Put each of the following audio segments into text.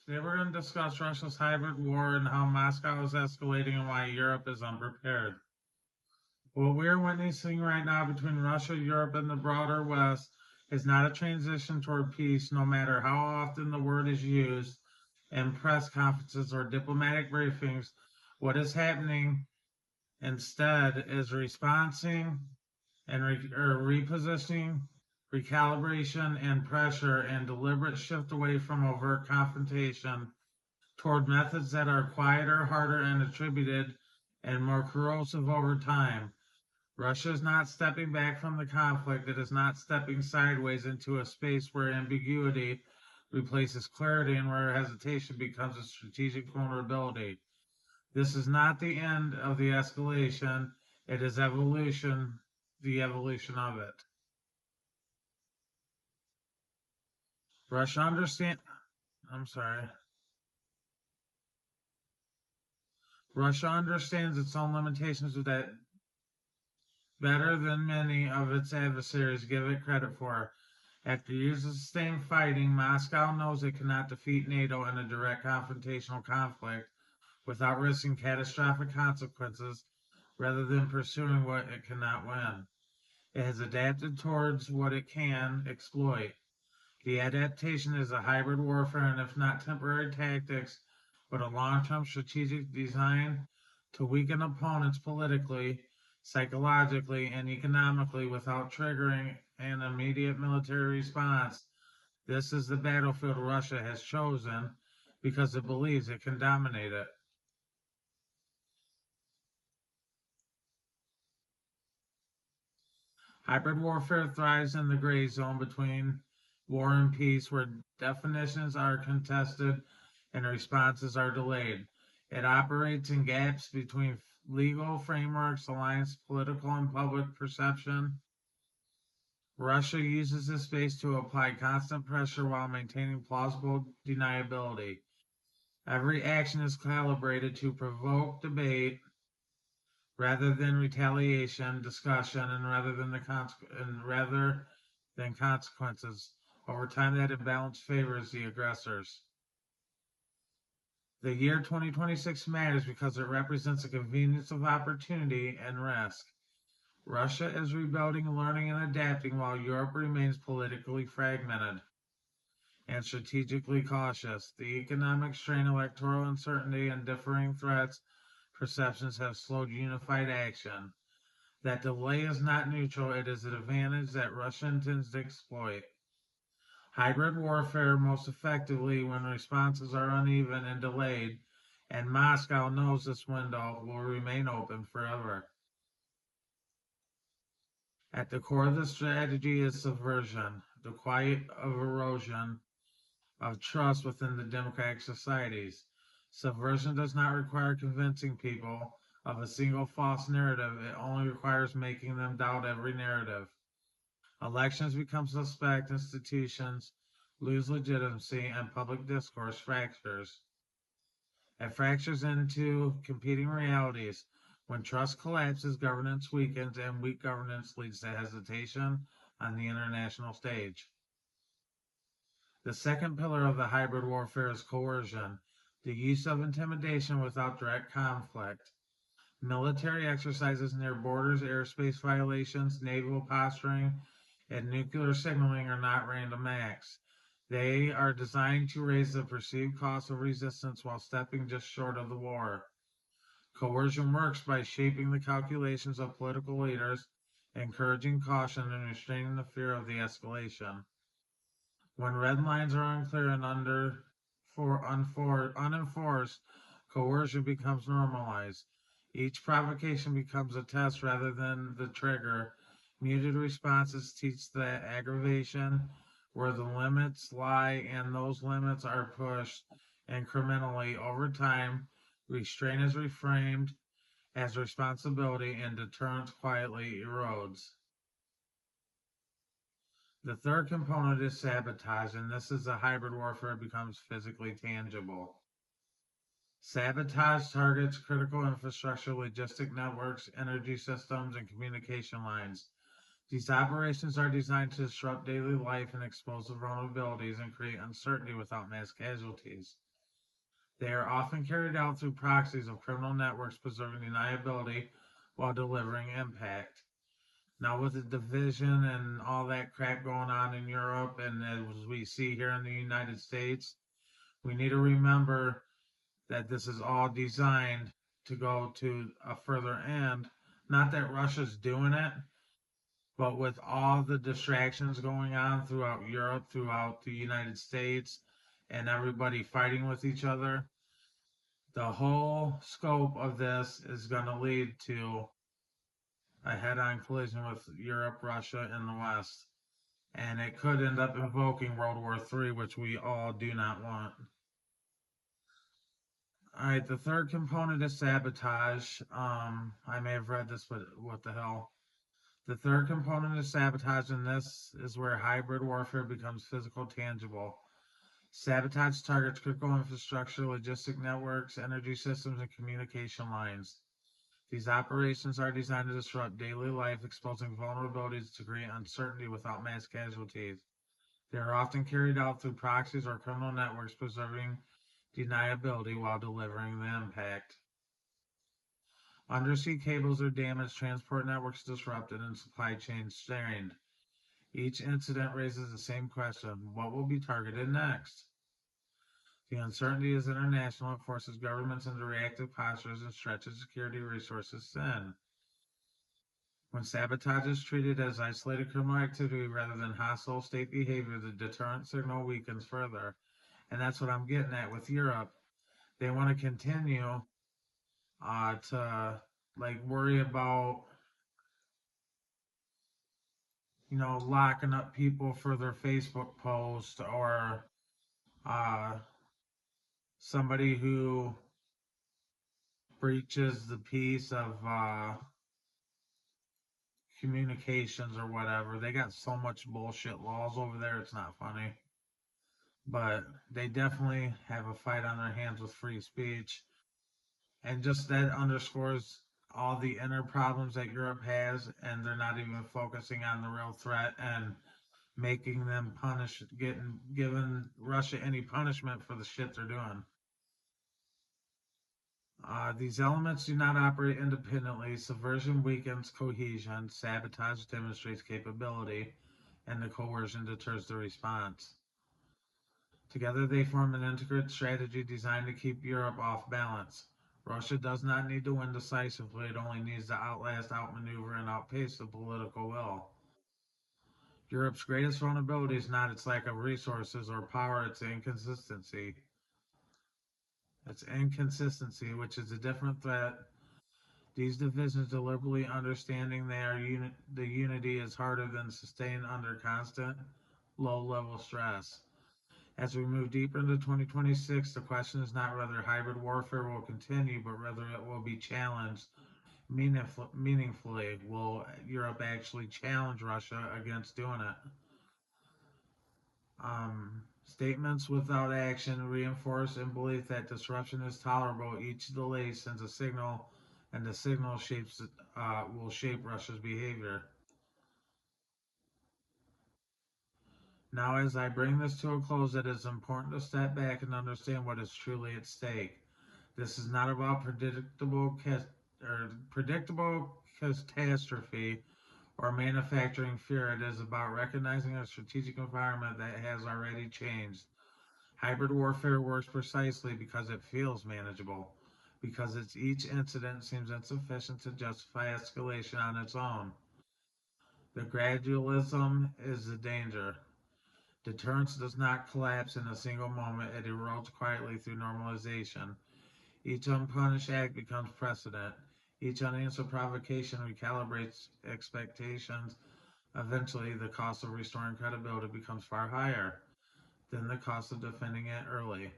Today we're going to discuss Russia's hybrid war and how Moscow is escalating and why Europe is unprepared. What we're witnessing right now between Russia, Europe, and the broader West is not a transition toward peace, no matter how often the word is used in press conferences or diplomatic briefings. What is happening instead is responding and repositioning, recalibration, and pressure, and deliberate shift away from overt confrontation toward methods that are quieter, harder, and attributed, and more corrosive over time. Russia is not stepping back from the conflict. It is not stepping sideways into a space where ambiguity replaces clarity and where hesitation becomes a strategic vulnerability. This is not the end of the escalation. It is evolution, the evolution of it. Russia understand. I'm sorry. Russia understands its own limitations that better than many of its adversaries give it credit for. After years of sustained fighting, Moscow knows it cannot defeat NATO in a direct confrontational conflict without risking catastrophic consequences rather than pursuing what it cannot win. It has adapted towards what it can exploit. The adaptation is a hybrid warfare and, if not temporary tactics, but a long term strategic design to weaken opponents politically, psychologically, and economically without triggering an immediate military response. This is the battlefield Russia has chosen because it believes it can dominate it. Hybrid warfare thrives in the gray zone between war and peace, where definitions are contested and responses are delayed. It operates in gaps between legal frameworks, alliance, political, and public perception. Russia uses this space to apply constant pressure while maintaining plausible deniability. Every action is calibrated to provoke debate rather than retaliation, discussion, and rather than consequences. Over time, that imbalance favors the aggressors. The year 2026 matters because it represents a convenience of opportunity and risk. Russia is rebuilding, learning, and adapting while Europe remains politically fragmented and strategically cautious. The economic strain, electoral uncertainty, and differing threats perceptions have slowed unified action. That delay is not neutral, it is an advantage that Russia intends to exploit. Hybrid warfare most effectively when responses are uneven and delayed, and Moscow knows this window will remain open forever. At the core of the strategy is subversion, the quiet of erosion of trust within the democratic societies. Subversion does not require convincing people of a single false narrative, it only requires making them doubt every narrative. Elections become suspect, institutions lose legitimacy, and public discourse fractures. It fractures into competing realities. When trust collapses, governance weakens, and weak governance leads to hesitation on the international stage. The second pillar of the hybrid warfare is coercion, the use of intimidation without direct conflict. Military exercises near borders, airspace violations, naval posturing, and nuclear signaling are not random acts. They are designed to raise the perceived cost of resistance while stepping just short of the war. Coercion works by shaping the calculations of political leaders, encouraging caution, and restraining the fear of the escalation. When red lines are unclear and unenforced, coercion becomes normalized. Each provocation becomes a test rather than the trigger. Muted responses teach that aggravation where the limits lie, and those limits are pushed incrementally over time. Restraint is reframed as responsibility, and deterrence quietly erodes. The third component is sabotage, and this is a hybrid warfare becomes physically tangible. Sabotage targets critical infrastructure, logistic networks, energy systems, and communication lines. These operations are designed to disrupt daily life and expose the vulnerabilities and create uncertainty without mass casualties. They are often carried out through proxies of criminal networks, preserving deniability while delivering impact. Now, with the division and all that crap going on in Europe, and as we see here in the United States, we need to remember that this is all designed to go to a further end. Not that Russia's doing it, but with all the distractions going on throughout Europe, throughout the United States, and everybody fighting with each other, the whole scope of this is going to lead to a head on collision with Europe, Russia, and the West. And it could end up invoking World War III, which we all do not want. All right, the third component is sabotage. I may have read this, but what the hell? The third component is sabotage, and this is where hybrid warfare becomes physical, tangible. Sabotage targets critical infrastructure, logistic networks, energy systems, and communication lines. These operations are designed to disrupt daily life, exposing vulnerabilities to create uncertainty without mass casualties. They are often carried out through proxies or criminal networks, preserving deniability while delivering the impact. Undersea cables are damaged, transport networks disrupted, and supply chains strained. Each incident raises the same question: what will be targeted next? The uncertainty is international. It forces governments into reactive postures and stretches security resources thin. When sabotage is treated as isolated criminal activity rather than hostile state behavior, the deterrent signal weakens further. And that's what I'm getting at with Europe. They want to continue to like worry about, locking up people for their Facebook post, or uh, somebody who breaches the peace of communications or whatever. They got so much bullshit laws over there, it's not funny. But they definitely have a fight on their hands with free speech. And just that underscores all the inner problems that Europe has, and they're not even focusing on the real threat and making them punish, giving Russia any punishment for the shit they're doing. These elements do not operate independently. Subversion weakens cohesion, sabotage demonstrates capability, and the coercion deters the response. Together they form an integrated strategy designed to keep Europe off balance. Russia does not need to win decisively, it only needs to outlast, outmaneuver, and outpace the political will. Europe's greatest vulnerability is not its lack of resources or power, it's inconsistency. It's inconsistency, which is a different threat. These divisions deliberately understanding the unity is harder than sustained under constant low-level stress. As we move deeper into 2026, the question is not whether hybrid warfare will continue, but whether it will be challenged meaningfully. Will Europe actually challenge Russia against doing it? Statements without action reinforce in belief that disruption is tolerable. Each delay sends a signal, and the signal will shape Russia's behavior. Now, as I bring this to a close, it is important to step back and understand what is truly at stake. This is not about predictable catastrophe or manufacturing fear. It is about recognizing a strategic environment that has already changed. Hybrid warfare works precisely because it feels manageable, because each incident seems insufficient to justify escalation on its own. The gradualism is the danger. Deterrence does not collapse in a single moment, it erodes quietly through normalization. Each unpunished act becomes precedent. Each unanswered provocation recalibrates expectations. Eventually, the cost of restoring credibility becomes far higher than the cost of defending it early.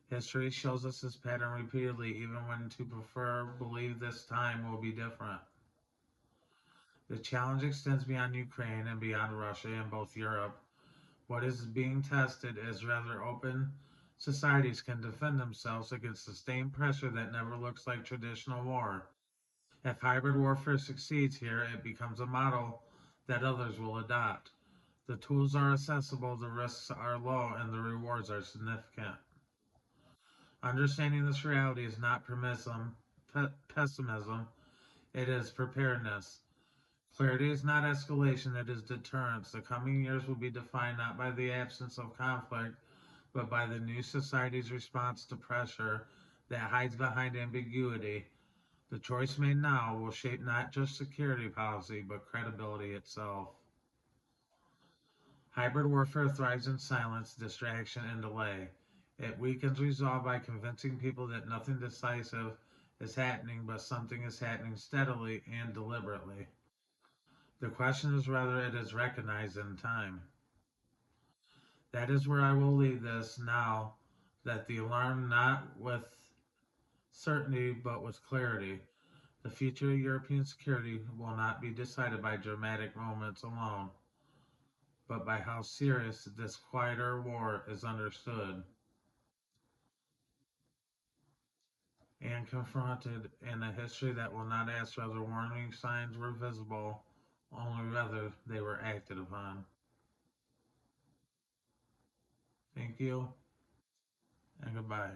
History shows us this pattern repeatedly, even when to prefer believe this time will be different. The challenge extends beyond Ukraine and beyond Russia and both Europe. What is being tested is whether open societies can defend themselves against sustained pressure that never looks like traditional war. If hybrid warfare succeeds here, it becomes a model that others will adopt. The tools are accessible, the risks are low, and the rewards are significant. Understanding this reality is not pessimism, it is preparedness. Clarity is not escalation, it is deterrence. The coming years will be defined not by the absence of conflict, but by the new society's response to pressure that hides behind ambiguity. The choice made now will shape not just security policy, but credibility itself. Hybrid warfare thrives in silence, distraction, and delay. It weakens resolve by convincing people that nothing decisive is happening, but something is happening steadily and deliberately. The question is whether it is recognized in time. That is where I will leave this now, that the alarm not with certainty but with clarity. The future of European security will not be decided by dramatic moments alone, but by how serious this quieter war is understood and confronted in a history that will not ask whether warning signs were visible, only whether they were acted upon. Thank you and goodbye.